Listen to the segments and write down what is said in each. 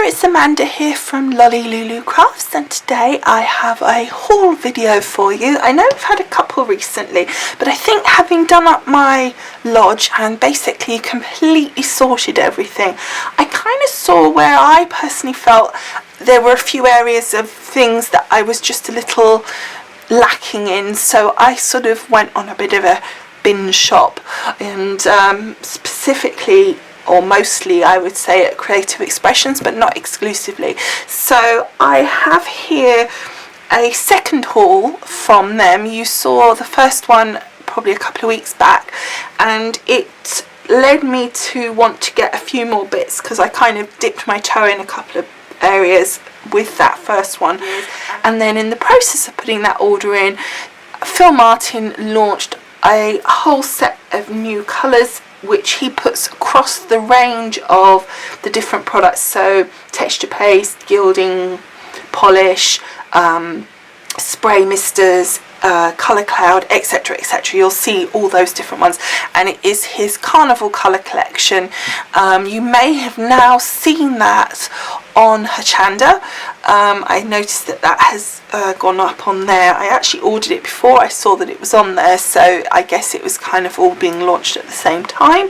it's Amanda here from Lolli Lulu Crafts, and today I have a haul video for you. I know I've had a couple recently, but I think having done up my lodge and basically completely sorted everything, I kind of saw where I personally felt there were a few areas of things that I was just a little lacking in, so I sort of went on a bit of a bin shop, and specifically or mostly I would say at Creative Expressions, but not exclusively. So I have here a second haul from them. You saw the first one probably a couple of weeks back, and it led me to want to get a few more bits because I kind of dipped my toe in a couple of areas with that first one. And then in the process of putting that order in, Phil Martin launched a whole set of new colours which he puts across the range of the different products, so texture paste, gilding, polish, spray misters, colour cloud, etc, etc. You'll see all those different ones, and it is his carnival colour collection. You may have now seen that on Hochanda. I noticed that that has gone up on there. I actually ordered it before I saw that it was on there, so I guess it was kind of all being launched at the same time.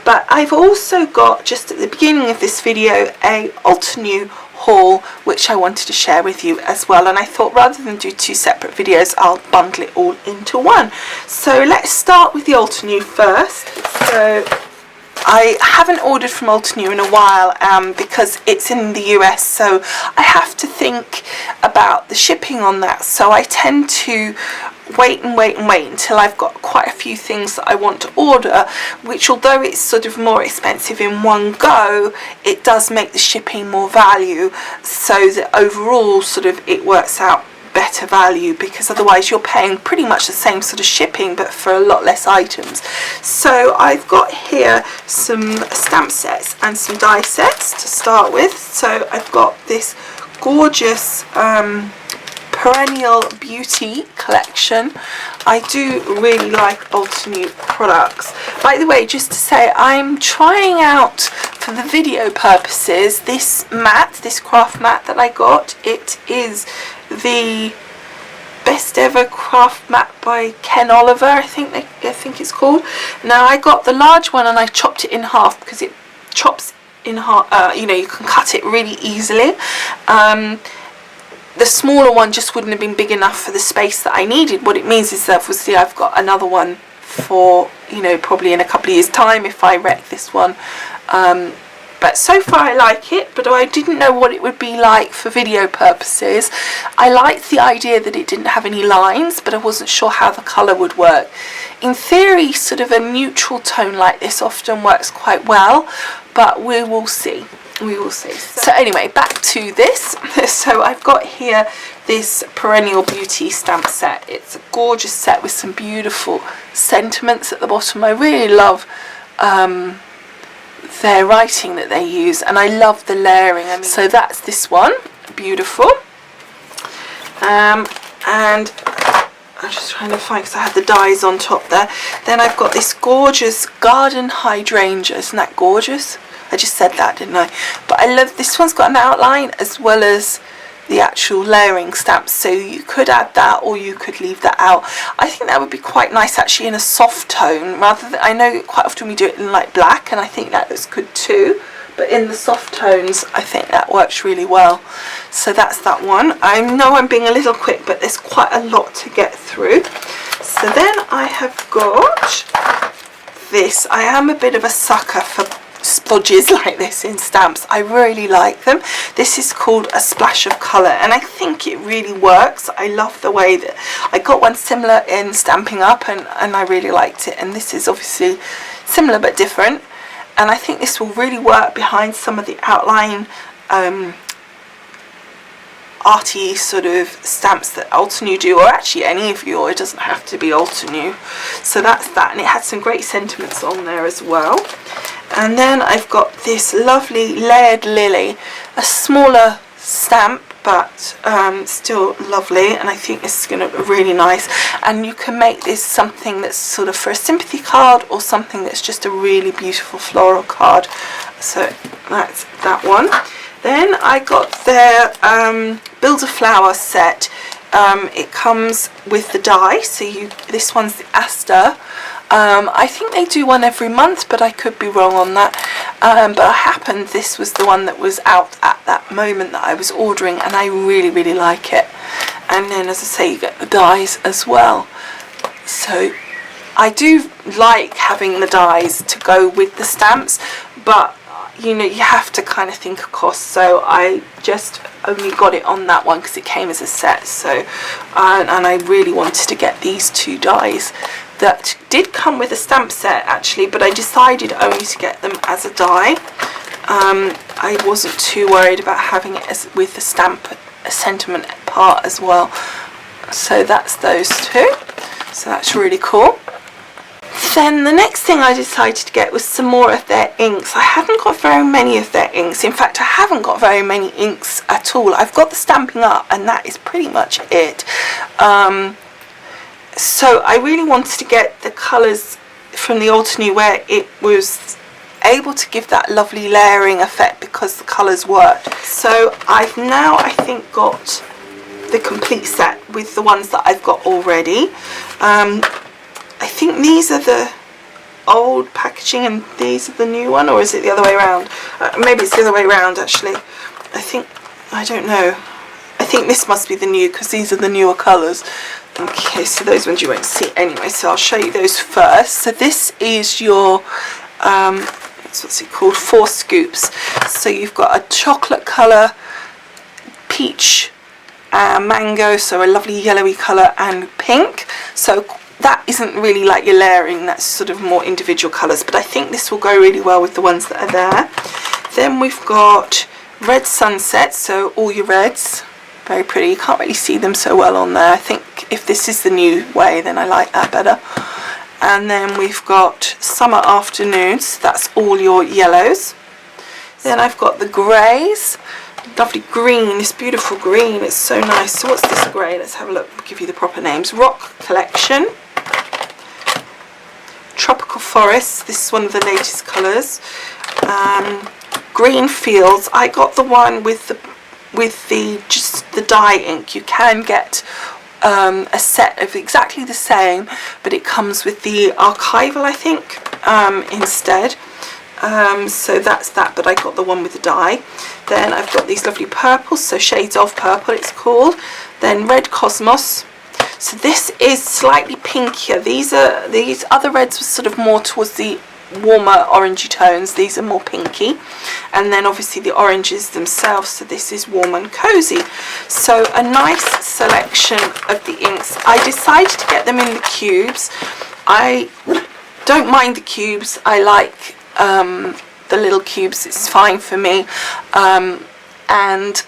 But I've also got, just at the beginning of this video, a Altenew haul which I wanted to share with you as well, and I thought rather than do two separate videos I'll bundle it all into one. So let's start with the Altenew first. So I haven't ordered from Altenew in a while because it's in the US, so I have to think about the shipping on that, so I tend to wait until I've got quite a few things that I want to order, which although it's sort of more expensive in one go, it does make the shipping more value, so that overall sort of it works out better value, because otherwise you're paying pretty much the same sort of shipping but for a lot less items. So I've got here some stamp sets and some die sets to start with. So I've got this gorgeous Perennial Beauty collection. I do really like Altenew products. By the way, just to say, I'm trying out for the video purposes this mat, this craft mat that I got. It is the Best Ever Craft Mat by Ken Oliver, I think it's called. Now I got the large one and I chopped it in half because it chops in half. You know, you can cut it really easily. The smaller one just wouldn't have been big enough for the space that I needed. What it means is that obviously I've got another one for, you know, probably in a couple of years time if I wreck this one. But so far I like it, but I didn't know what it would be like for video purposes. I liked the idea that it didn't have any lines, but I wasn't sure how the colour would work. In theory, sort of a neutral tone like this often works quite well, but we will see. We will see. So anyway, back to this. So I've got here this Perennial Beauty stamp set. It's a gorgeous set with some beautiful sentiments at the bottom. I really love their writing that they use, and I love the layering. I mean, so that's this one, beautiful. And I'm just trying to find, because I had the dies on top there. Then I've got this gorgeous garden hydrangea. Isn't that gorgeous? I just said that, didn't I? But I love this one's got an outline as well as the actual layering stamps, so you could add that or you could leave that out. I think that would be quite nice actually in a soft tone, rather than, I know quite often we do it in like black, and I think that looks good too, but in the soft tones I think that works really well. So that's that one. I know I'm being a little quick, but there's quite a lot to get through. So then I have got this. I am a bit of a sucker for splodges like this in stamps. I really like them. This is called A Splash of Colour, and I think it really works. I love the way that I got one similar in Stampin' Up, and I really liked it, and this is obviously similar but different, and I think this will really work behind some of the outline arty sort of stamps that Altenew do, or actually any of you, or it doesn't have to be Altenew. So that's that, and it had some great sentiments on there as well. And then I've got this lovely Layered Lily, a smaller stamp, but still lovely, and I think this is going to look really nice. And you can make this something that's sort of for a sympathy card, or something that's just a really beautiful floral card. So that's that one. Then I got their Build a Flower set. It comes with the die, so this one's the Aster. I think they do one every month, but I could be wrong on that. But this was the one that was out at that moment that I was ordering, and I really like it. And then, as I say, you get the dies as well. So I do like having the dies to go with the stamps, but you know, you have to kind of think of cost, so I just only got it on that one because it came as a set. So and I really wanted to get these two dies that did come with a stamp set actually, but I decided only to get them as a die. I wasn't too worried about having it as with the stamp sentiment part as well. So that's those two, so that's really cool. Then the next thing I decided to get was some more of their inks. I haven't got very many of their inks. In fact, I haven't got very many inks at all. I've got the Stampin' Up, and that is pretty much it. So I really wanted to get the colours from the Altenew where it was able to give that lovely layering effect because the colours worked. So I've now, I think, got the complete set with the ones that I've got already. I think these are the old packaging and these are the new one, or is it the other way around? Maybe it's the other way around actually. I don't know. I think this must be the new because these are the newer colours. Okay, so those ones you won't see anyway, so I'll show you those first. So this is your, what's it called, 4 scoops. So you've got a chocolate colour, peach, mango, so a lovely yellowy colour, and pink. So that isn't really like your layering, that's sort of more individual colours, but I think this will go really well with the ones that are there. Then we've got red sunset, so all your reds, very pretty. You can't really see them so well on there. I think if this is the new way, then I like that better. And then we've got summer afternoons, that's all your yellows. Then I've got the greys, lovely green, this beautiful green, it's so nice. So what's this grey? Let's have a look, I'll give you the proper names. Rock Collection, Tropical Forest, this is one of the latest colours. Green Fields, I got the one with just the dye ink. You can get a set of exactly the same, but it comes with the archival, I think, instead. So that's that, but I got the one with the dye. Then I've got these lovely purples, so Shades of Purple it's called. Then Red Cosmos, so this is slightly pinkier. These other reds were sort of more towards the warmer orangey tones, these are more pinky. And then obviously the oranges themselves, so this is warm and cozy. So a nice selection of the inks. I decided to get them in the cubes. I don't mind the cubes, I like the little cubes, it's fine for me, and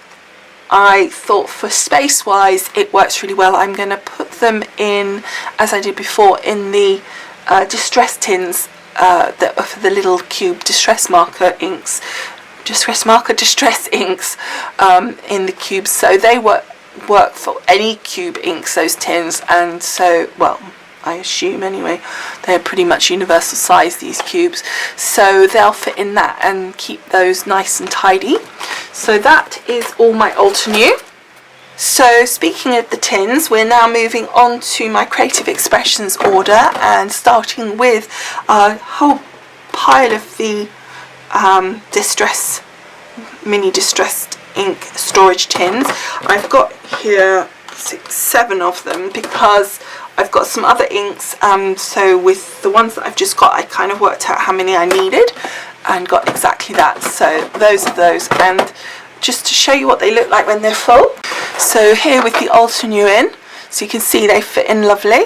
I thought for space wise it works really well. I'm going to put them in, as I did before, in the distress tins that are for the little cube distress inks in the cubes, so they work for any cube inks, those tins. And so, well, I assume anyway, they're pretty much universal size, these cubes, so they'll fit in that and keep those nice and tidy. So that is all my Altenew. So speaking of the tins, we're now moving on to my Creative Expressions order, and starting with a whole pile of the mini distressed ink storage tins. I've got here 7 of them because I've got some other inks, so with the ones that I've just got, I kind of worked out how many I needed and got exactly that. So those are those, and just to show you what they look like when they're full. So here with the Altenew in, so you can see they fit in lovely.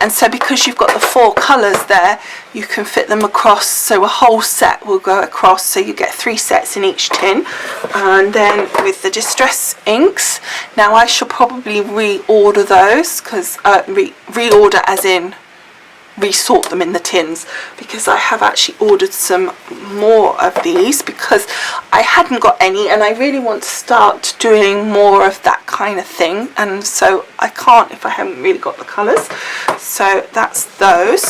And so because you've got the 4 colours there, you can fit them across, so a whole set will go across, so you get 3 sets in each tin. And then with the distress inks, now I shall probably reorder those, because reorder as in resort them in the tins, because I have actually ordered some more of these because I hadn't got any, and I really want to start doing more of that kind of thing, and so I can't if I haven't really got the colours. So that's those.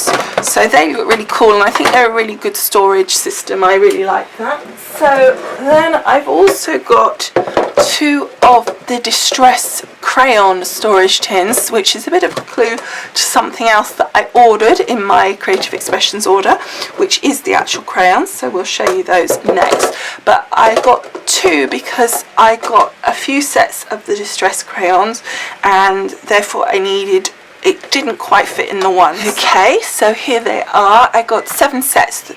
So they look really cool, and I think they're a really good storage system. I really like that. So then I've also got 2 of the Distress crayon storage tins, which is a bit of a clue to something else that I ordered in my Creative Expressions order, which is the actual crayons. So we'll show you those next. But I got 2 because I got a few sets of the Distress crayons, and therefore it didn't quite fit in the one. Okay, so here they are. I got 7 sets.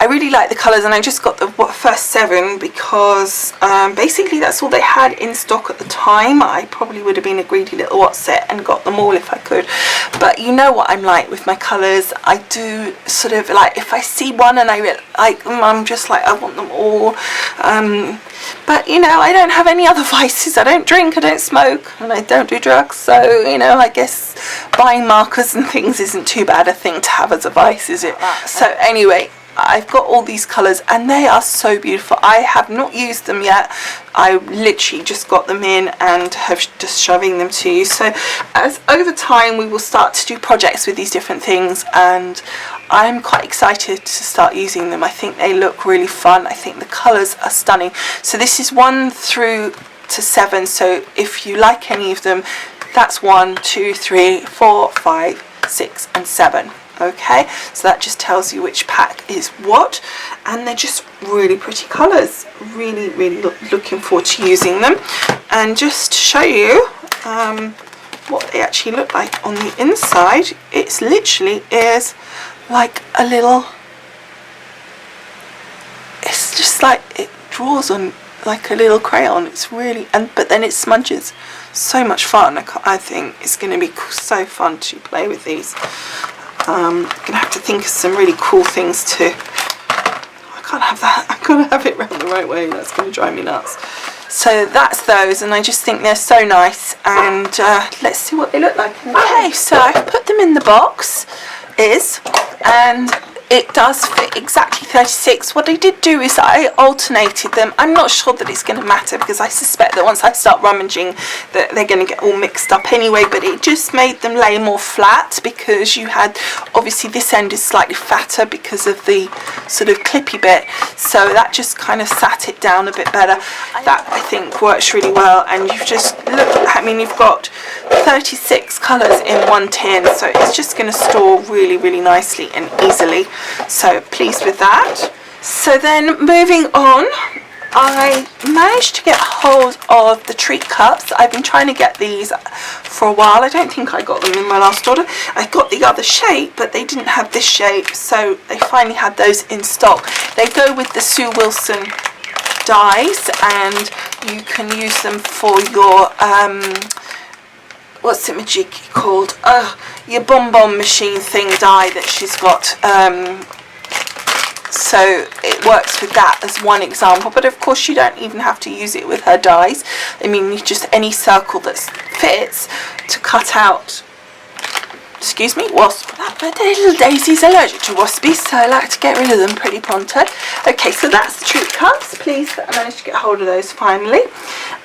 I really like the colours, and I just got the first 7 because basically that's all they had in stock at the time. I probably would have been a greedy little Whatset and got them all if I could. But you know what I'm like with my colours. I do sort of like, if I see one and I really like them, I'm just like, I want them all. But you know, I don't have any other vices. I don't drink, I don't smoke, and I don't do drugs. So you know, I guess buying markers and things isn't too bad a thing to have as a vice, is it? So anyway, I've got all these colours, and they are so beautiful. I have not used them yet. I literally just got them in and have just shoving them to you. So as over time we will start to do projects with these different things, and I'm quite excited to start using them. I think they look really fun. I think the colours are stunning. So this is 1 through to 7, so if you like any of them, that's 1, 2, 3, 4, 5, 6 and 7. Okay, so that just tells you which pack is what, and they're just really pretty colours. Really looking forward to using them. And just to show you what they actually look like on the inside, it's literally is like a little, it's just like it draws on like a little crayon. It's really, but then it smudges. So much fun. I think it's going to be so fun to play with these. I'm gonna have to think of some really cool things too. I can't have that. I've got to have it round the right way. That's going to drive me nuts. So that's those, and I just think they're so nice. And let's see what they look like. Okay, so I've put them in the box, and it does fit exactly 36. What I did do is I alternated them. I'm not sure that it's going to matter, because I suspect that once I start rummaging that they're going to get all mixed up anyway, but it just made them lay more flat, because you had, obviously this end is slightly fatter because of the sort of clippy bit, so that just kind of sat it down a bit better. That I think works really well, and you've just looked, I mean, you've got 36 colours in one tin, so it's just going to store really nicely and easily. So pleased with that. So then moving on, I managed to get hold of the treat cups. I've been trying to get these for a while. I don't think I got them in my last order. I got the other shape, but they didn't have this shape, so they finally had those in stock. They go with the Sue Wilson dies, and you can use them for your what's it majiki called? Your bonbon machine thing die that she's got. So it works with that as one example, but of course you don't even have to use it with her dies. I mean, just any circle that fits to cut out. Excuse me, wasp. But the little Daisy's allergic to waspies, so I like to get rid of them pretty pronto. Okay, so that's the treat cups. Pleased that I managed to get hold of those finally.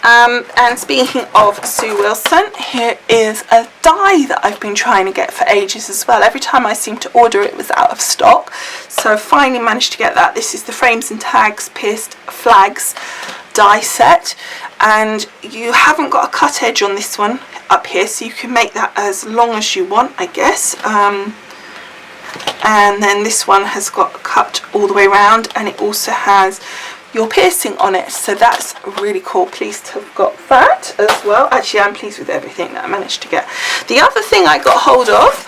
And speaking of Sue Wilson, here is a die that I've been trying to get for ages as well. Every time I seem to order it was out of stock, so finally managed to get that. This is the Frames and Tags Pierced Flags die set, and you haven't got a cut edge on this one up here, so you can make that as long as you want, I guess. And then this one has got cut all the way around, and it also has your piercing on it, so that's really cool. Pleased to have got that as well. Actually, I'm pleased with everything that I managed to get. The other thing I got hold of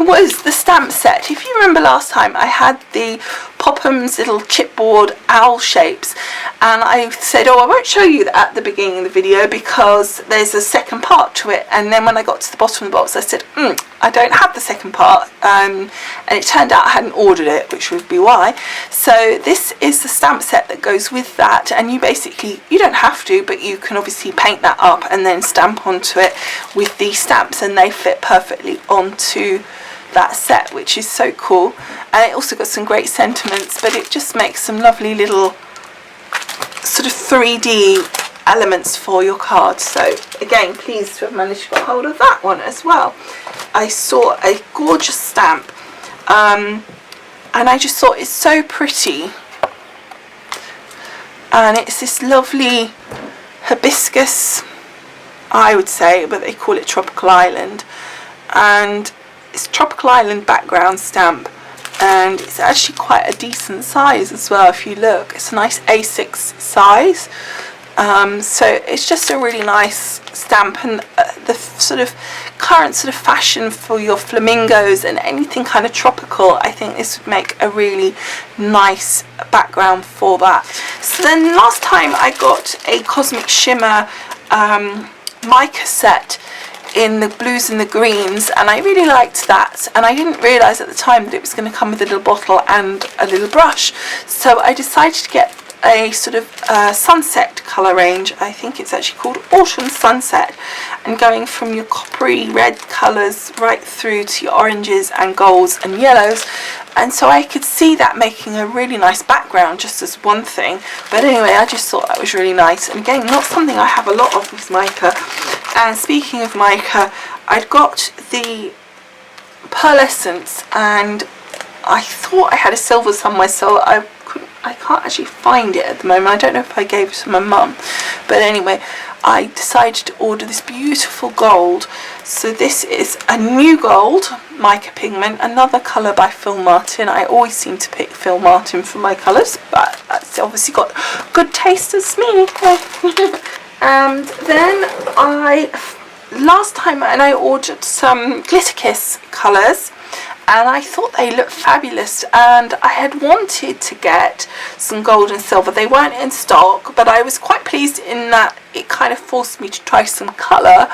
was the stamp set. If you remember last time, I had the Popham's little chipboard owl shapes, and I said, oh, I won't show you that at the beginning of the video because there's a second part to it. And then when I got to the bottom of the box, I said, I don't have the second part, and it turned out I hadn't ordered it, which would be why. So this is the stamp set that goes with that, and you basically, you don't have to, but you can obviously paint that up and then stamp onto it with these stamps, and they fit perfectly onto that set, which is so cool. And it also got some great sentiments, but it just makes some lovely little sort of 3D elements for your cards. So again, pleased to have managed to get hold of that one as well. I saw a gorgeous stamp, and I just thought it's so pretty, and it's this lovely hibiscus, I would say, but they call it Tropical Island, and it's Tropical Island background stamp, and it's actually quite a decent size as well. If you look, it's a nice A6 size, so it's just a really nice stamp, and the sort of current sort of fashion for your flamingos and anything kind of tropical, I think this would make a really nice background for that. So then last time I got a Cosmic Shimmer mica set in the blues and the greens, and I really liked that, and I didn't realise at the time that it was going to come with a little bottle and a little brush, so I decided to get a sort of sunset colour range. I think it's actually called Autumn Sunset, and going from your coppery red colours right through to your oranges and golds and yellows, and so I could see that making a really nice background just as one thing. But anyway, I just thought that was really nice, and again, not something I have a lot of with mica. And speaking of mica, I'd got the pearlescence, and I thought I had a silver somewhere, so I can't actually find it at the moment. I don't know if I gave it to my mum, but anyway, I decided to order this beautiful gold. So this is a new gold mica pigment, another colour by Phil Martin. I always seem to pick Phil Martin for my colours, but that's obviously got good taste as me. And then last time I ordered some Glitter Kiss colours, and I thought they looked fabulous, and I had wanted to get some gold and silver. They weren't in stock, but I was quite pleased in that it kind of forced me to try some colour,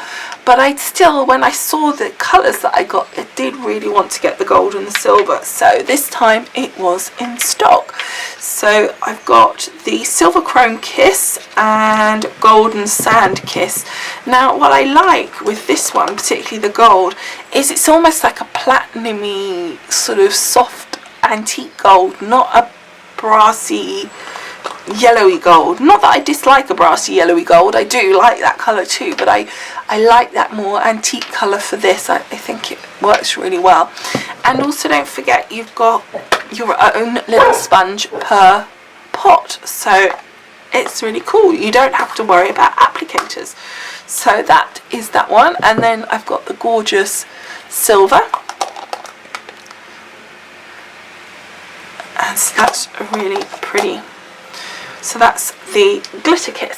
but I still, when I saw the colours that I got, I did really want to get the gold and the silver, so this time it was in stock. So I've got the Silver Chrome Kiss and Golden Sand Kiss. Now what I like with this one, particularly the gold, is it's almost like a platinum-y sort of soft antique gold, not a brassy yellowy gold. Not that I dislike a brassy yellowy gold, I do like that colour too, but I like that more antique colour for this. I think it works really well. And also don't forget, you've got your own little sponge per pot, so it's really cool. You don't have to worry about applicators. So that is that one. And then I've got the gorgeous silver, and that's really pretty. So that's the Glitter Kiss.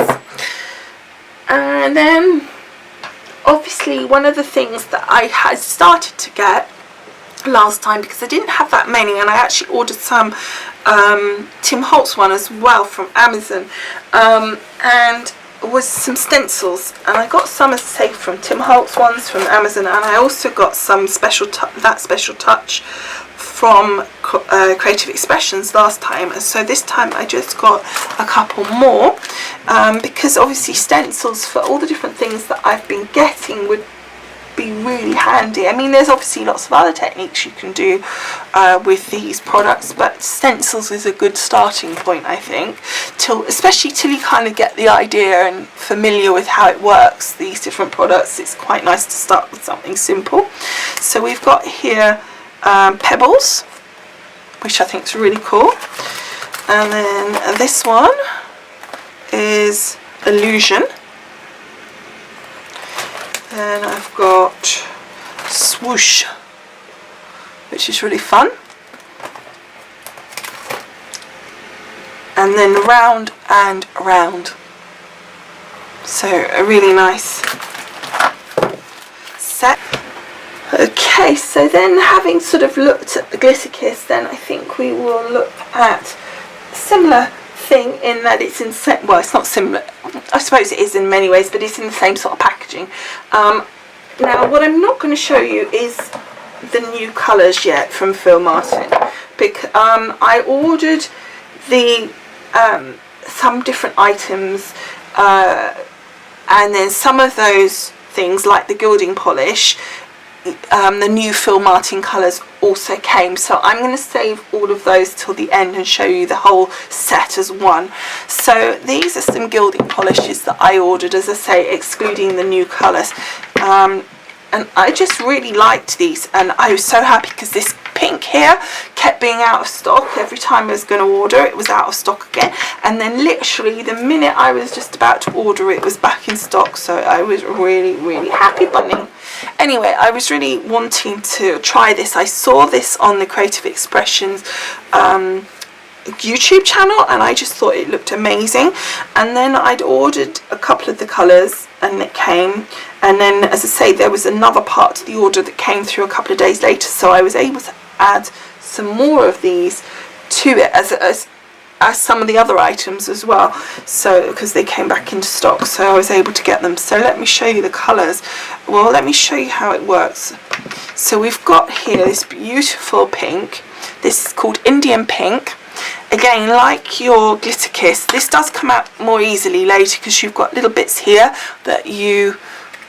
And then obviously one of the things that I had started to get last time, because I didn't have that many, and I actually ordered some Tim Holtz one as well from Amazon, and was some stencils, and I got some, as I say, from Tim Holtz ones from Amazon, and I also got some Special Touch from Creative Expressions last time. And so this time I just got a couple more, because obviously stencils for all the different things that I've been getting would be really handy. I mean, there's obviously lots of other techniques you can do with these products, but stencils is a good starting point, I think, especially till you kind of get the idea and familiar with how it works, these different products. It's quite nice to start with something simple. So we've got here Pebbles, which I think is really cool, and then this one is Illusion. Then I've got Swoosh, which is really fun, and then Round and Round. So a really nice set. Okay. Okay, so then having sort of looked at the Glitter Kiss, then I think we will look at a similar thing in that it's in, well, it's not similar, I suppose it is in many ways, but it's in the same sort of packaging. Now what I'm not going to show you is the new colours yet from Phil Martin, because I ordered the some different items, and then some of those things like the gilding polish, the new Phil Martin colours also came, so I'm going to save all of those till the end and show you the whole set as one. So these are some gilding polishes that I ordered, as I say, excluding the new colours, and I just really liked these, and I was so happy because this pink here kept being out of stock. Every time I was going to order, it was out of stock again, and then literally the minute I was just about to order, it was back in stock. So I was really happy bunny. Anyway, I was really wanting to try this. I saw this on the Creative Expressions YouTube channel, and I just thought it looked amazing. And then I'd ordered a couple of the colours and it came, and then, as I say, there was another part to the order that came through a couple of days later, so I was able to add some more of these to it as some of the other items as well, so because they came back into stock, so I was able to get them. So let me show you the colours. Well, let me show you how it works. So we've got here this beautiful pink. This is called Indian Pink. Again, like your Glitter Kiss, this does come out more easily later because you've got little bits here that you,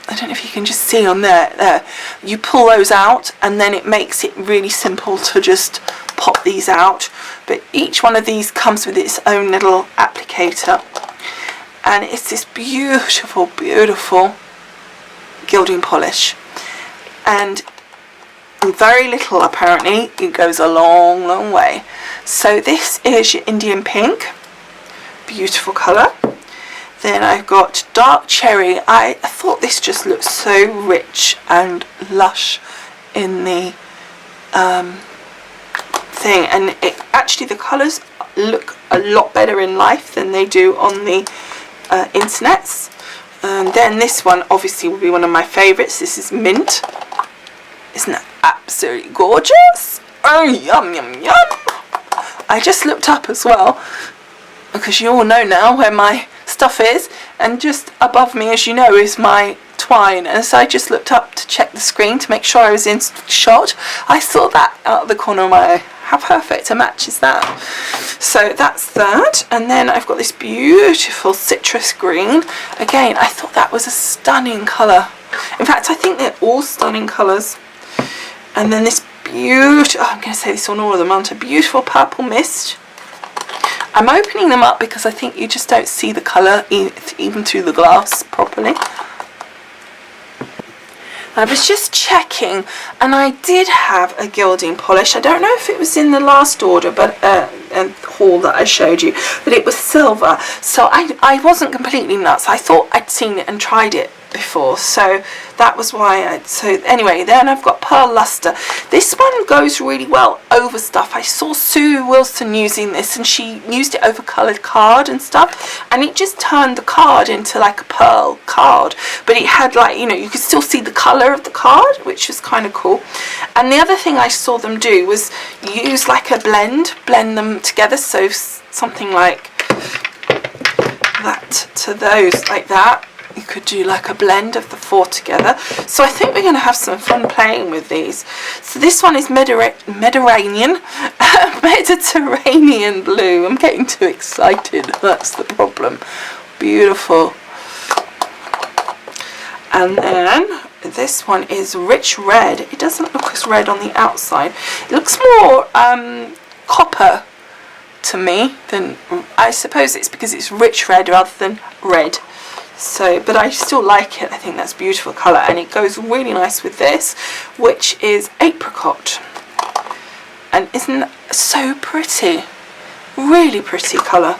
I don't know if you can just see on there, you pull those out, and then it makes it really simple to just pop these out. But each one of these comes with its own little applicator, and it's this beautiful gilding polish, and very little, apparently it goes a long way. So this is your Indian Pink, beautiful colour. Then I've got Dark Cherry. I thought this just looked so rich and lush in the thing, and it actually, the colours look a lot better in life than they do on the internets. And then this one obviously will be one of my favourites. This is Mint. Isn't that absolutely gorgeous? Oh, yum yum. I just looked up as well, because you all know now where my stuff is, and just above me, as you know, is my twine, and so I just looked up to check the screen to make sure I was in shot. I saw that out of the corner of my eye. How perfect a match is that? So that's that. And then I've got this beautiful citrus green. Again, I thought that was a stunning colour. In fact, I think they're all stunning colours. And then this beautiful, I'm going to say this on all of them, aren't I? Beautiful purple mist. I'm opening them up because I think you just don't see the colour even through the glass properly. I was just checking, and I did have a gilding polish. I don't know if it was in the last order, but haul that I showed you, but it was silver. So I wasn't completely nuts. I thought I'd seen it and tried it before, so that was why so anyway, then I've got Pearl Luster. This one goes really well over stuff. I saw Sue Wilson using this, and she used it over coloured card and stuff, and it just turned the card into like a pearl card, but it had, like, you know, you could still see the colour of the card, which was kind of cool. And the other thing I saw them do was use like a blend them together, so something like that to those, like that. You could do like a blend of the four together. So I think we're going to have some fun playing with these. So this one is Mediterranean blue. I'm getting too excited. That's the problem. Beautiful. And then this one is Rich Red. It doesn't look as red on the outside. It looks more copper to me than, I suppose it's because it's rich red rather than red. So, but I still like it. I think that's a beautiful colour, and it goes really nice with this, which is Apricot. And isn't that so pretty? Really pretty colour.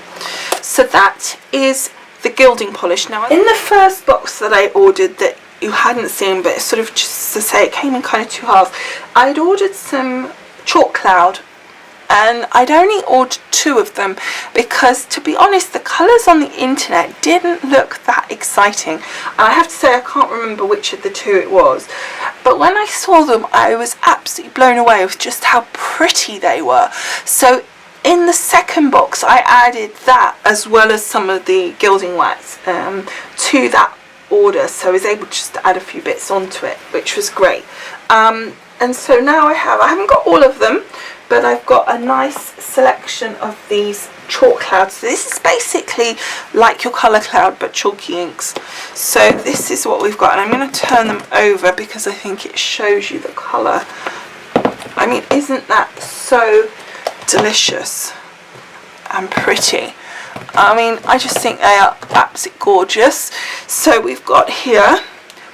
So that is the gilding polish. Now, in the first box that I ordered that you hadn't seen, but sort of just to say, it came in kind of two halves. I'd ordered some chalk cloud, and I'd only ordered 2 of them because, to be honest, the colours on the internet didn't look that exciting. And I have to say, I can't remember which of the 2 it was. but when I saw them I was absolutely blown away with just how pretty they were. So in the second box I added that as well as some of the gilding wax to that order, so I was able just to add a few bits onto it, which was great. And so now I haven't got all of them, but I've got a nice selection of these chalk clouds. So this is basically like your colour cloud but chalky inks. So this is what we've got, and I'm going to turn them over because I think it shows you the colour. I mean, isn't that so delicious and pretty? I mean, I just think they are absolutely gorgeous. So we've got here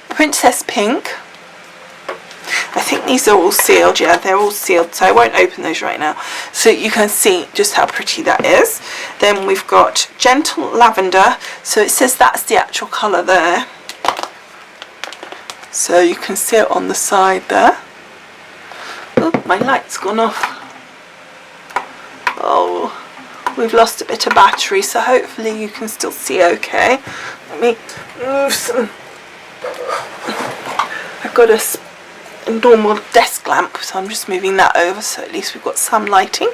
Princess Pink. I think these are all sealed. Yeah, they're all sealed, so I won't open those right now, so you can see just how pretty that is. Then we've got Gentle Lavender, so it says that's the actual colour there, so you can see it on the side there. Oh, my light's gone off. Oh, we've lost a bit of battery, so hopefully you can still see okay. Let me move some. I've got a normal desk lamp, so I'm just moving that over, so at least we've got some lighting.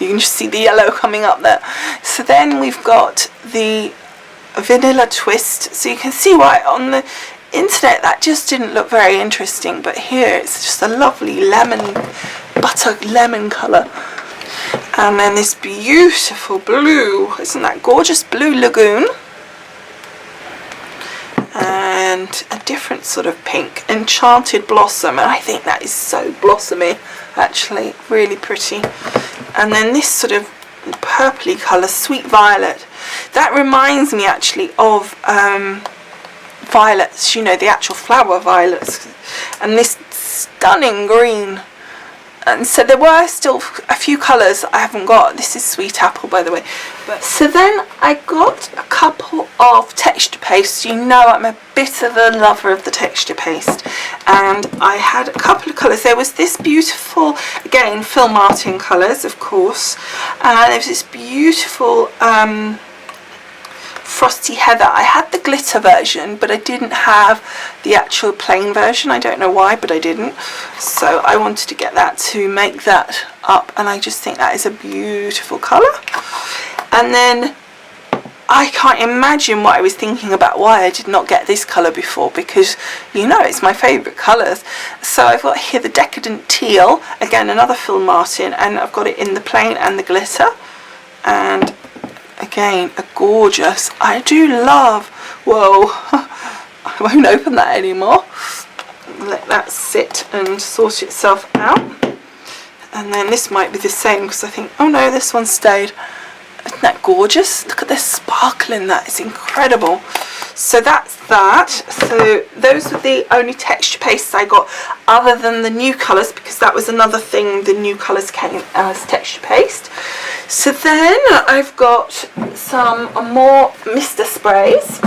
You can just see the yellow coming up there. So then we've got the Vanilla Twist, so you can see why on the internet that just didn't look very interesting, but here it's just a lovely lemon, butter lemon colour. And then this beautiful blue, isn't that gorgeous, Blue Lagoon, and a different sort of pink, Enchanted Blossom, and I think that is so blossomy, actually, really pretty. And then this sort of purpley colour, Sweet Violet, that reminds me actually of violets, you know, the actual flower violets, and this stunning green. And so there were still a few colours I haven't got. This is Sweet Apple, by the way. So then I got a couple of texture pastes. You know I'm a bit of a lover of the texture paste. And I had a couple of colours. There was this beautiful, again, Phil Martin colours, of course. And there was this beautiful Frosty Heather. I had the glitter version, but I didn't have the actual plain version. I don't know why, but I didn't. So I wanted to get that to make that up, and I just think that is a beautiful colour. And then I can't imagine what I was thinking about why I did not get this colour before, because you know it's my favourite colours. So I've got here the Decadent Teal, again another Phil Martin, and I've got it in the plain and the glitter, and again a gorgeous, I do love, whoa, I won't open that anymore, let that sit and sort itself out. And then this might be the same, because I think, oh no, this one stayed. Isn't that gorgeous? Look at this sparkle in that, it's incredible. So that's that. So those were the only texture pastes I got, other than the new colours, because that was another thing, the new colours came as texture paste. So then I've got some more Mr. sprays.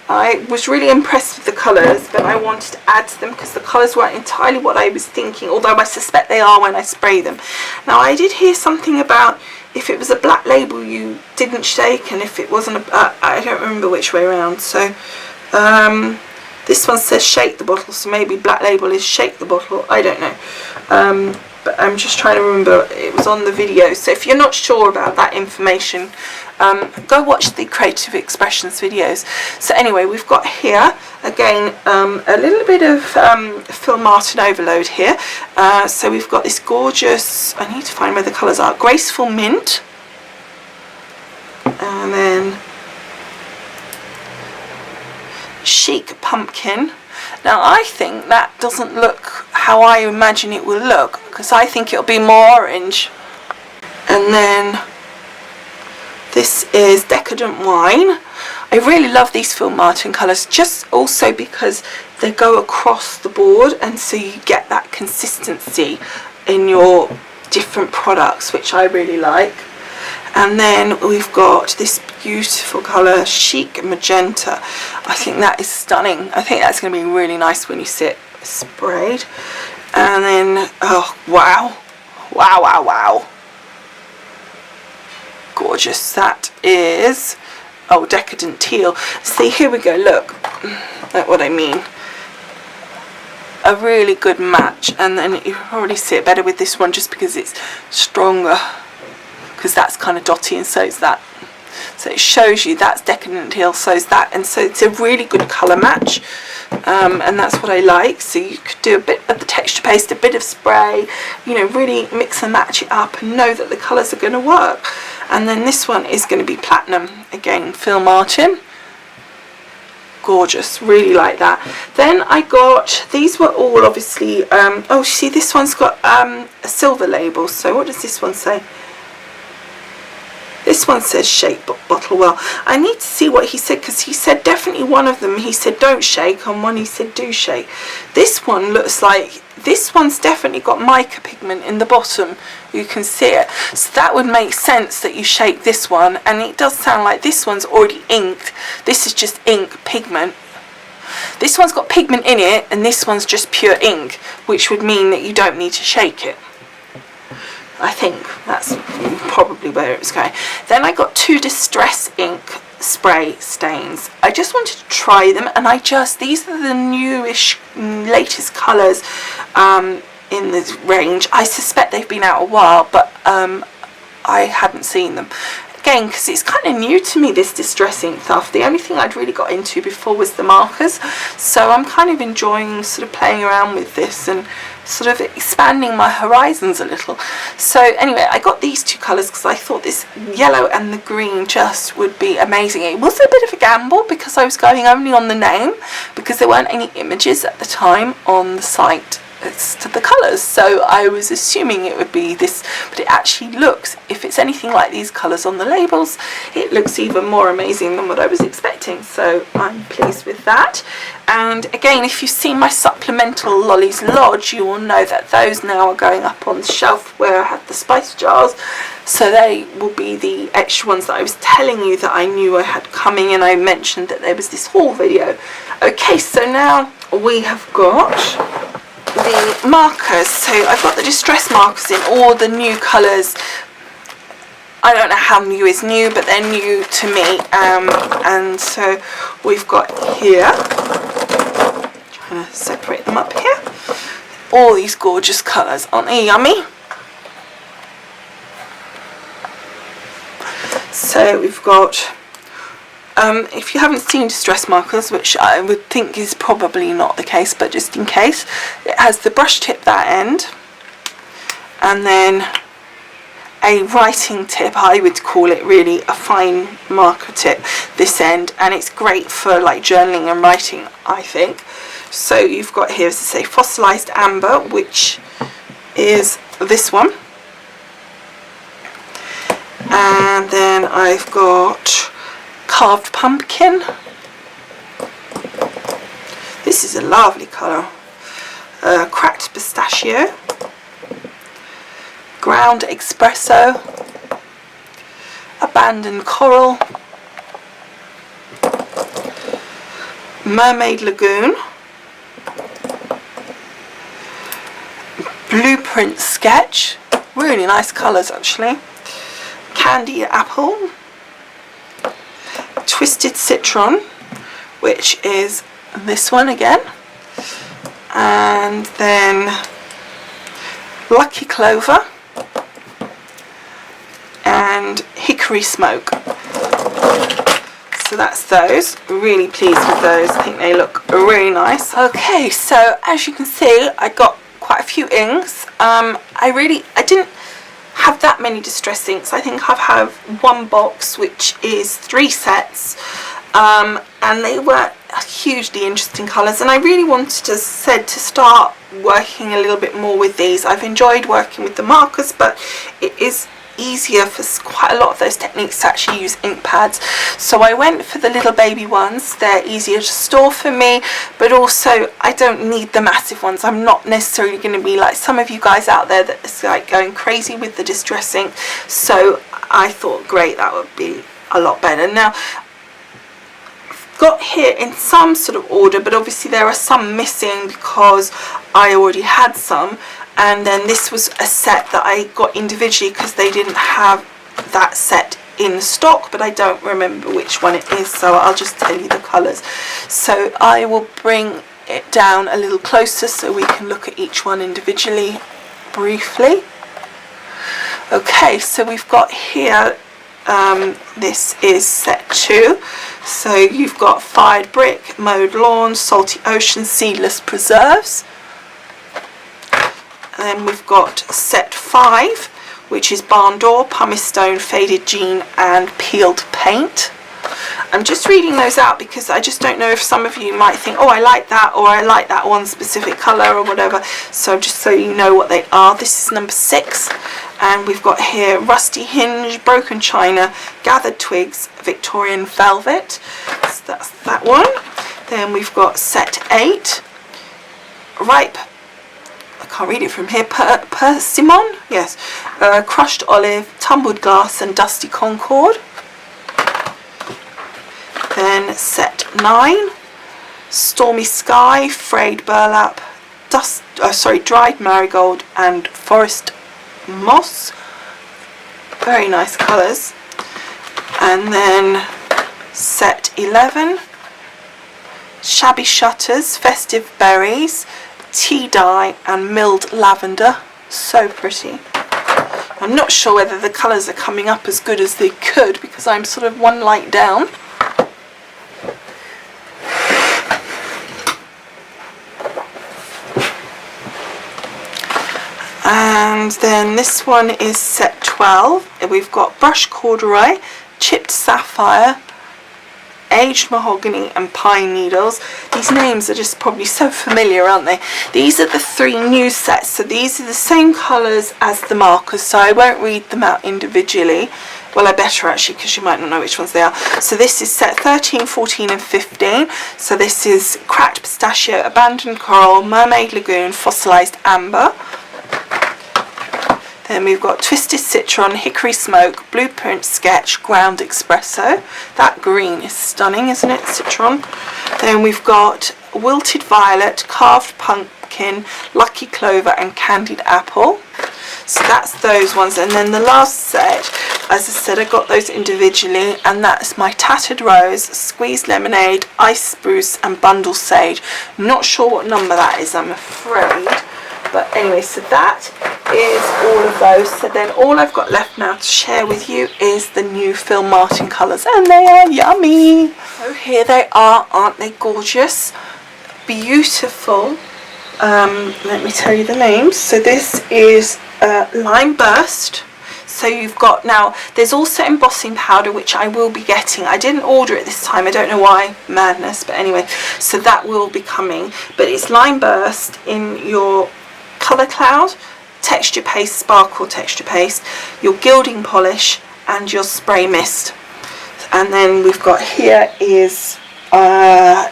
I was really impressed with the colours, but I wanted to add to them because the colours weren't entirely what I was thinking, although I suspect they are when I spray them. Now I did hear something about if it was a black label you didn't shake, and if it wasn't I don't remember which way around. So this one says shake the bottle, so maybe black label is shake the bottle, I don't know. But I'm just trying to remember, it was on the video. So if you're not sure about that information, go watch the Creative Expressions videos. So anyway, we've got here again a little bit of Phil Martin overload here. So we've got this gorgeous, I need to find where the colours are, Graceful Mint, and then Chic Pumpkin. Now I think that doesn't look how I imagine it will look, because I think it'll be more orange. And then this is Decadent Wine. I really love these Phil Martin colours, just also because they go across the board, and so you get that consistency in your different products, which I really like. And then we've got this beautiful colour, Chic Magenta. I think that is stunning. I think that's going to be really nice when you see it sprayed. And then, oh wow, wow, wow, wow, gorgeous. That is, oh, Decadent Teal. See, here we go, look at what I mean. a really good match. And then you probably see it better with this one just because it's stronger, because that's kind of dotty and so is that. So it shows you that's Decadent Teal, so is that, and so it's a really good colour match, and that's what I like. So you could do a bit of the texture paste, a bit of spray, you know, really mix and match it up and know that the colours are going to work. And then this one is going to be Platinum, again, Phil Martin. Gorgeous, really like that. Then I got, these were all obviously, oh, see, this one's got a silver label. So what does this one say? This one says shake bottle. Well, I need to see what he said, because he said definitely one of them he said don't shake, and one he said do shake. This one looks like, this one's definitely got mica pigment in the bottom, you can see it, so that would make sense that you shake this one. And it does sound like this one's already inked, this is just ink pigment. This one's got pigment in it and this one's just pure ink, which would mean that you don't need to shake it. I think that's probably where it's going. Then I got 2 Distress ink spray stains. I just wanted to try them, and these are the newish, latest colours in this range. I suspect they've been out a while, but I hadn't seen them. Again, because it's kind of new to me, this Distress ink stuff. The only thing I'd really got into before was the markers, so I'm kind of enjoying sort of playing around with this and sort of expanding my horizons a little. So anyway, I got these 2 colours because I thought this yellow and the green just would be amazing. It was a bit of a gamble because I was going only on the name, because there weren't any images at the time on the site as to the colours, so I was assuming it would be this, but it actually looks, if it's anything like these colours on the labels, it looks even more amazing than what I was expecting, so I'm pleased with that. And again, if you've seen my supplemental Lolli's Lodge, you will know that those now are going up on the shelf where I had the spice jars, so they will be the extra ones that I was telling you that I knew I had coming, and I mentioned that there was this haul video. Okay, so now we have got the markers. So I've got the Distress markers in all the new colours. I don't know how new is new, but they're new to me, and so we've got here, trying to separate them up here, all these gorgeous colours. Aren't they yummy? So we've got, if you haven't seen Distress markers, which I would think is probably not the case, but just in case, it has the brush tip that end, and then a writing tip, I would call it really a fine marker tip this end, and it's great for like journaling and writing, I think. So you've got here, as I say, Fossilized Amber, which is this one, and then I've got Carved Pumpkin. This is a lovely colour. Cracked Pistachio, Ground Espresso, Abandoned Coral, Mermaid Lagoon, Blueprint Sketch, really nice colours actually, Candy Apple, Twisted Citron, which is this one again, and then Lucky Clover and Hickory Smoke. So that's those. Really pleased with those. I think they look really nice. Okay, so as you can see, I got quite a few inks. I didn't have that many Distress inks. I think I've had one box which is 3 sets, and they were hugely interesting colours, and I really wanted to start working a little bit more with these. I've enjoyed working with the markers, but it is easier for quite a lot of those techniques to actually use ink pads, so I went for the little baby ones. They're easier to store for me, but also I don't need the massive ones. I'm not necessarily going to be like some of you guys out there that's like going crazy with the Distress ink, so I thought great, that would be a lot better. Now I've got here in some sort of order, but obviously there are some missing because I already had some. And then this was a set that I got individually because they didn't have that set in stock, but I don't remember which one it is, so I'll just tell you the colours. So I will bring it down a little closer so we can look at each one individually briefly. Okay, so we've got here, this is set 2. So you've got fired brick, mowed lawn, salty ocean, seedless preserves. And then we've got set 5, which is barn door, pumice stone, faded jean and peeled paint. I'm just reading those out because I just don't know if some of you might think, oh, I like that, or I like that one specific colour or whatever. So just so you know what they are, this is number 6. And we've got here rusty hinge, broken china, gathered twigs, Victorian velvet. So that's that one. Then we've got set 8, ripe, I can't read it from here, persimmon, yes, crushed olive, tumbled glass and dusty concord. Then set 9, stormy sky, frayed burlap, dried marigold and forest moss. Very nice colours. And then set 11, shabby shutters, festive berries, tea dye and milled lavender. So pretty. I'm not sure whether the colours are coming up as good as they could because I'm sort of one light down. And then this one is set 12. We've got brushed corduroy, chipped sapphire, aged mahogany and pine needles. These names are just probably so familiar, aren't they? These are the 3 new sets, so these are the same colours as the markers, so I won't read them out individually. Well, I better actually, because you might not know which ones they are. So this is set 13, 14 and 15. So this is cracked pistachio, abandoned coral, mermaid lagoon, fossilised amber. Then we've got twisted citron, hickory smoke, blueprint sketch, ground espresso. That green is stunning, isn't it, citron? Then we've got wilted violet, carved pumpkin, lucky clover and candied apple. So that's those ones. And then the last set, as I said, I got those individually, and that's my tattered rose, squeezed lemonade, ice spruce and bundle sage. Not sure what number that is, I'm afraid. But anyway, so that is all of those. So then all I've got left now to share with you is the new Phil Martin colours, and they are yummy. So here they are, aren't they gorgeous? Beautiful. Let me tell you the names. So this is Lime Burst. So you've got, now there's also embossing powder, which I will be getting. I didn't order it this time, I don't know why, madness, but anyway, so that will be coming. But it's Lime Burst in your Colour Cloud, texture paste, sparkle texture paste, your gilding polish and your spray mist. And then we've got here is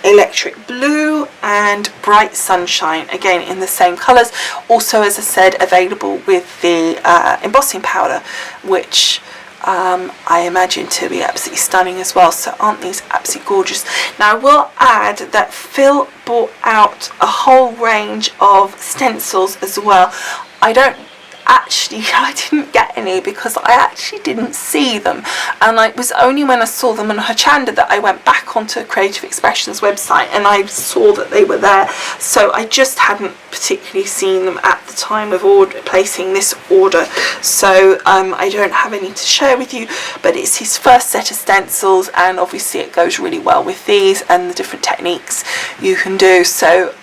electric blue and bright sunshine, again in the same colours. Also, as I said, available with the embossing powder, which I imagine to be absolutely stunning as well. So aren't these absolutely gorgeous? Now I will add that Phil brought out a whole range of stencils as well. I didn't get any because I actually didn't see them, and it was only when I saw them on her channel that I went back onto Creative Expression's website and I saw that they were there. So I just hadn't particularly seen them at the time of placing this order, so I don't have any to share with you, but it's his first set of stencils, and obviously it goes really well with these and the different techniques you can do. So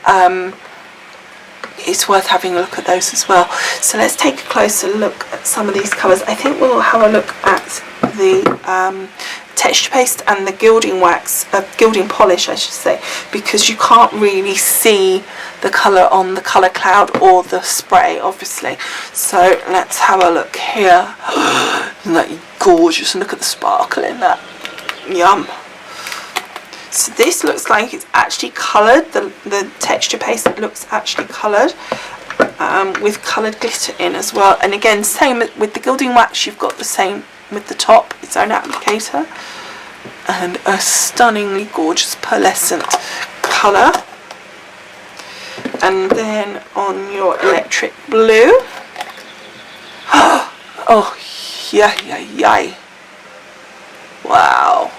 it's worth having a look at those as well. So let's take a closer look at some of these colours. I think we'll have a look at the texture paste and the gilding wax, gilding polish I should say, because you can't really see the colour on the Colour Cloud or the spray obviously. So let's have a look here. Isn't that gorgeous? And look at the sparkle in that. Yum. So this looks like it's actually coloured, the texture paste looks actually coloured, with coloured glitter in as well. And again, same with the gilding wax, you've got the same with the top, its own applicator, and a stunningly gorgeous pearlescent colour. And then on your electric blue, oh, yay, wow.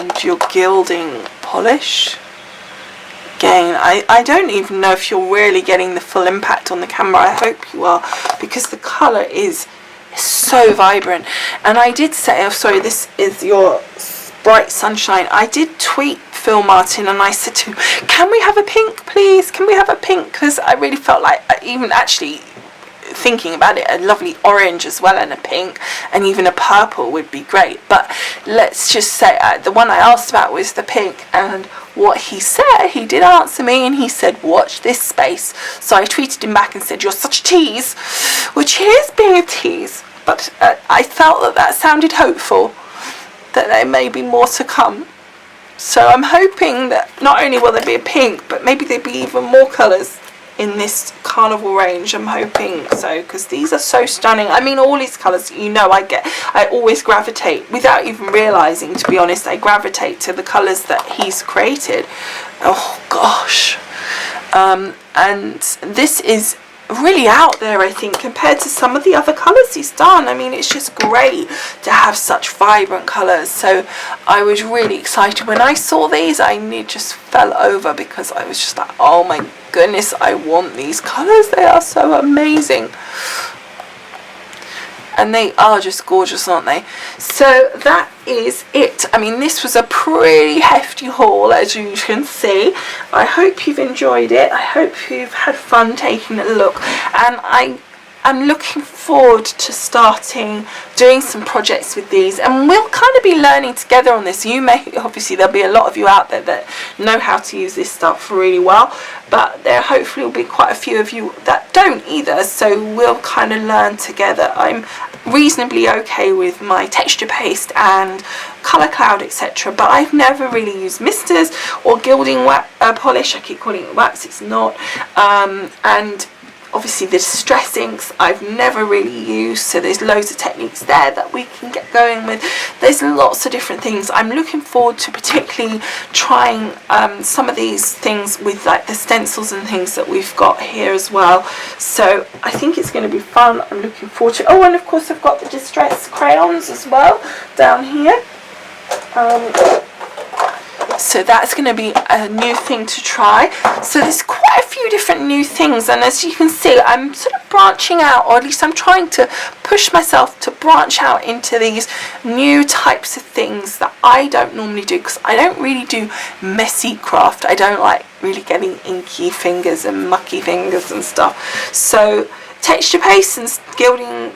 and your gilding polish. Again, I don't even know if you're really getting the full impact on the camera. I hope you are, because the colour is so vibrant. And I did say, oh sorry, this is your Bright Sunshine. I did tweet Phil Martin and I said to him, can we have a pink please, can we have a pink, because I really felt like, even actually thinking about it, a lovely orange as well and a pink and even a purple would be great. But let's just say the one I asked about was the pink, and what he said, he did answer me and he said, watch this space. So I tweeted him back and said, you're such a tease, which he is being a tease, but I felt that that sounded hopeful, that there may be more to come. So I'm hoping that not only will there be a pink, but maybe there'll be even more colours in this carnival range. I'm hoping so, because these are so stunning. I mean, all these colours, you know, I always gravitate, without even realising, to be honest, I gravitate to the colours that he's created. Oh gosh. And this is really out there, I think, compared to some of the other colours he's done. I mean, it's just great to have such vibrant colours. So I was really excited when I saw these. I just fell over because I was just like, oh my goodness, I want these colours. They are so amazing. And they are just gorgeous, aren't they? So that is it. I mean, this was a pretty hefty haul, as you can see. I hope you've enjoyed it. I hope you've had fun taking a look. And I'm looking forward to starting doing some projects with these, and we'll kind of be learning together on this. You may, obviously there'll be a lot of you out there that know how to use this stuff really well, but there hopefully will be quite a few of you that don't either, so we'll kind of learn together. I'm reasonably okay with my texture paste and colour cloud, etc., but I've never really used misters or gilding polish. I keep calling it wax, it's not. And obviously the distress inks I've never really used, so there's loads of techniques there that we can get going with. There's lots of different things. I'm looking forward to particularly trying some of these things with like the stencils and things that we've got here as well. So I think it's going to be fun. I'm looking forward to it. Oh, and of course I've got the distress crayons as well down here. So that's going to be a new thing to try. So there's quite a few different new things, and as you can see, I'm sort of branching out, or at least I'm trying to push myself to branch out into these new types of things that I don't normally do, because I don't really do messy craft. I don't like really getting inky fingers and mucky fingers and stuff. So texture paste and gilding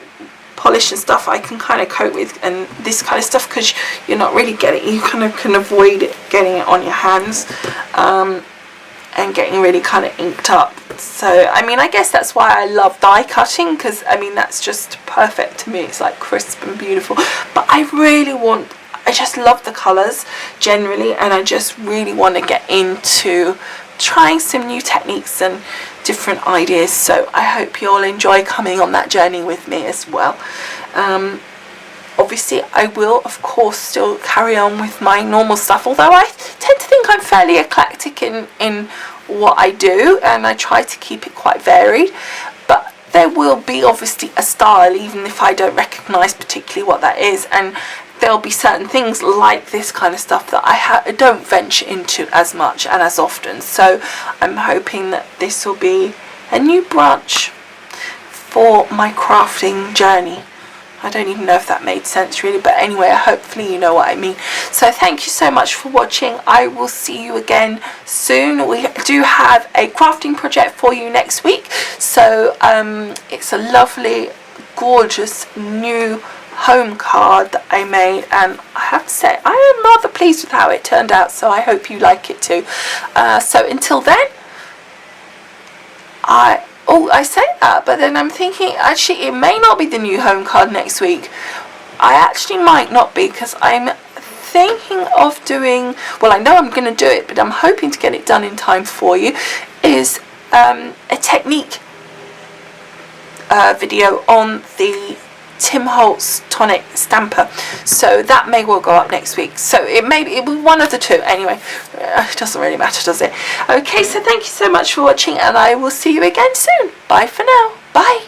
polish and stuff I can kind of cope with, and this kind of stuff, because you're not really getting, you kind of can avoid it, getting it on your hands and getting really kind of inked up. So I mean, I guess that's why I love die cutting, because I mean that's just perfect to me. It's like crisp and beautiful, but I just love the colours generally, and I just really want to get into trying some new techniques and different ideas. So I hope you all enjoy coming on that journey with me as well. Obviously I will of course still carry on with my normal stuff, although I tend to think I'm fairly eclectic in what I do, and I try to keep it quite varied, but there will be obviously a style, even if I don't recognise particularly what that is, and there'll be certain things like this kind of stuff that I don't venture into as much and as often. So I'm hoping that this will be a new branch for my crafting journey. I don't even know if that made sense really, but anyway, hopefully you know what I mean. So thank you so much for watching. I will see you again soon. We do have a crafting project for you next week. So it's a lovely, gorgeous new home card that I made, and I have to say I am rather pleased with how it turned out, so I hope you like it too. So until then, I say that, but then I'm thinking actually it may not be the new home card next week. I actually might not be, because I'm thinking of doing, well, I know I'm going to do it, but I'm hoping to get it done in time for you, is a technique video on the Tim Holtz tonic stamper. So that may well go up next week. So it will be one of the two. Anyway, it doesn't really matter, does it? Okay, so thank you so much for watching, and I will see you again soon. Bye for now. Bye.